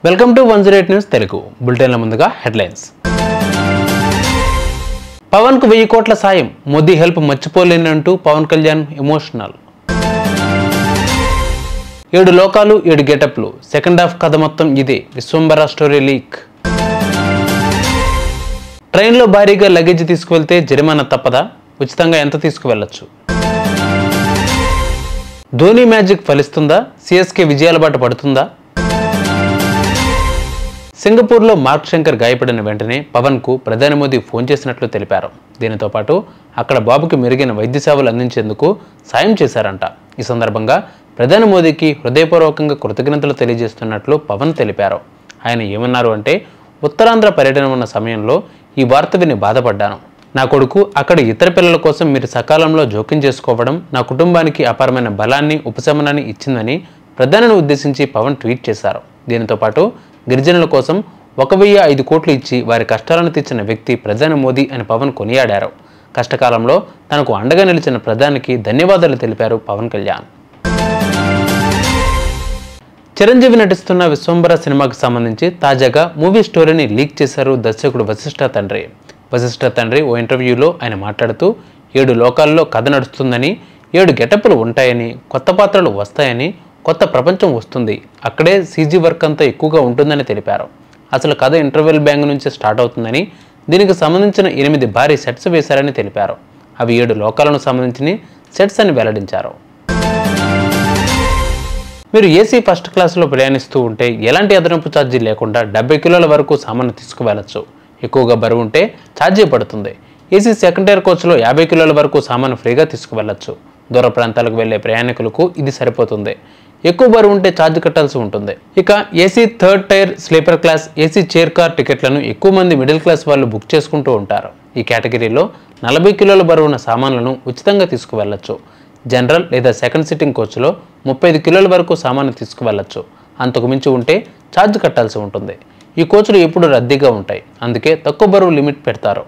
Welcome to 108 news Telugu బులెటిన్ల ముందుగా headlines. Pawan కు 1000 కోట్ల సాయం, మోదీ హెల్ప్ మర్చిపోలేనంటూ పవన్ కళ్యాణ్ ఎమోషనల్. 7 లోకాలు 7 గెటప్లు, సెకండ్ హాఫ్ కథ మొత్తం ఇదే, విశ్వంబర స్టోరీ లీక్. ట్రైన్లో భారీగా లగేజ్ తీసుకువెళ్తే జరిమానా తప్పదా? ఉచితంగా ఎంత తీసుకువెళ్లొచ్చు? ధోని మ్యాజిక్ ఫలిస్తుందా? సిఎస్కే విజయాల బాట పడుతుందా? సింగపూర్లో మార్క్ శంకర్ గాయపడిన వెంటనే పవన్ కు ప్రధాని మోదీ ఫోన్ చేసినట్లు తెలిపారు. దీనితో పాటు అక్కడ బాబుకి మెరుగైన వైద్య సేవలు అందించేందుకు సాయం చేశారంట. ఈ సందర్భంగా ప్రధాని మోదీకి హృదయపూర్వకంగా కృతజ్ఞతలు తెలియజేస్తున్నట్లు పవన్ తెలిపారు. ఆయన ఏమన్నారు అంటే, ఉత్తరాంధ్ర పర్యటన ఉన్న సమయంలో ఈ వార్త విని బాధపడ్డాను. నా కొడుకు అక్కడ ఇతర పిల్లల కోసం మీరు సకాలంలో జోక్యం చేసుకోవడం నా కుటుంబానికి అపారమైన బలాన్ని, ఉపశమనాన్ని ఇచ్చిందని ప్రధానిని ఉద్దేశించి పవన్ ట్వీట్ చేశారు. దీనితో పాటు గిరిజనుల కోసం 1005 కోట్లు ఇచ్చి వారి కష్టాలను తీర్చిన వ్యక్తి ప్రధాని మోదీ అని పవన్ కొనియాడారు. కష్టకాలంలో తనకు అండగా నిలిచిన ప్రధానికి ధన్యవాదాలు తెలిపారు పవన్ కళ్యాణ్. చిరంజీవి నటిస్తున్న విశ్వంబర సినిమాకు సంబంధించి తాజాగా మూవీ స్టోరీని లీక్ చేశారు దర్శకుడు వశిష్ఠ తండ్రి. వశిష్ఠ తండ్రి ఓ ఇంటర్వ్యూలో ఆయన మాట్లాడుతూ 7 లోకాల్లో కథ నడుస్తుందని, 7 గెటప్లు ఉంటాయని, కొత్త పాత్రలు వస్తాయని, కొత్త ప్రపంచం వస్తుంది, అక్కడే సీజీ వర్క్ అంతా ఎక్కువగా ఉంటుందని తెలిపారు. అసలు కథ ఇంటర్వెల్ బ్యాంగ్ నుంచి స్టార్ట్ అవుతుందని, దీనికి సంబంధించిన 8 భారీ సెట్స్ వేశారని తెలిపారు. అవి 7 లోకాలను సంబంధించిన సెట్స్ అని వెల్లడించారు. మీరు ఏసీ ఫస్ట్ క్లాస్లో ప్రయాణిస్తూ ఉంటే ఎలాంటి అదనపు ఛార్జీ లేకుండా 70 కిలోల వరకు సామాను తీసుకువెళ్ళచ్చు. ఎక్కువగా బరువు ఉంటే ఛార్జీ పడుతుంది. ఏసీ సెకండ్ టైర్ కోచ్లో 50 కిలోల వరకు సామాను ఫ్రీగా తీసుకువెళ్ళచ్చు. దూర ప్రాంతాలకు వెళ్లే ప్రయాణికులకు ఇది సరిపోతుంది. ఎక్కువ బరువు ఉంటే ఛార్జ్ కట్టాల్సి ఉంటుంది. ఇక AC third tyre, sleeper class, AC chair car టికెట్లను ఎక్కువ మంది మిడిల్ క్లాస్ వాళ్ళు బుక్ చేసుకుంటూ ఉంటారు. ఈ కేటగిరీలో 40 కిలోల బరువున్న సామాన్లను ఉచితంగా తీసుకువెళ్ళచ్చు. జనరల్ లేదా సెకండ్ సిట్టింగ్ కోచ్లో 35 కిలోల వరకు సామాను తీసుకువెళ్ళచ్చు. అంతకు మించి ఉంటే ఛార్జ్ కట్టాల్సి ఉంటుంది. ఈ కోచ్లు ఎప్పుడు రద్దీగా ఉంటాయి, అందుకే తక్కువ బరువు లిమిట్ పెడతారు.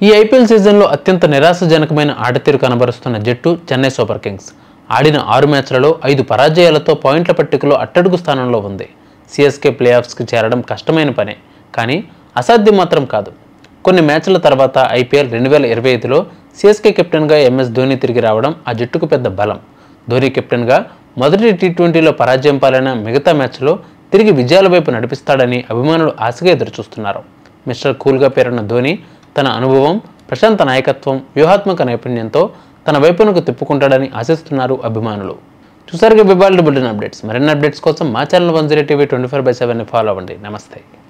ఈ ఐపీఎల్ సీజన్లో అత్యంత నిరాశజనకమైన ఆటతీరు కనబరుస్తున్న జట్టు చెన్నై సూపర్ కింగ్స్. ఆడిన 6 మ్యాచ్లలో 5 పరాజయాలతో పాయింట్ల పట్టికలో అట్టడుగు స్థానంలో ఉంది. సిఎస్కే ప్లేఆఫ్స్కి చేరడం కష్టమైన పనే, కానీ అసాధ్యం మాత్రం కాదు. కొన్ని మ్యాచ్ల తర్వాత ఐపీఎల్ 2025లో సిఎస్కే కెప్టెన్గా ఎంఎస్ ధోని తిరిగి రావడం ఆ జట్టుకు పెద్ద బలం. ధోని కెప్టెన్గా మొదటి టీ20లో పరాజయం పాలైన మిగతా మ్యాచ్లో తిరిగి విజయాల వైపు నడిపిస్తాడని అభిమానులు ఆశగా ఎదురుచూస్తున్నారు. మిస్టర్ కూల్గా పేరున్న ధోని తన అనుభవం, ప్రశాంత నాయకత్వం, వ్యూహాత్మక నైపుణ్యంతో తన వైపునకు తిప్పుకుంటాడని ఆశిస్తున్నారు అభిమానులు. చూసారుగా బిబాల్డ్ బులెటిన్ అప్డేట్స్. మరిన్ని అప్డేట్స్ కోసం మా ఛానల్ 108 TV 24/7 ఫాలో అవ్వండి. నమస్తే.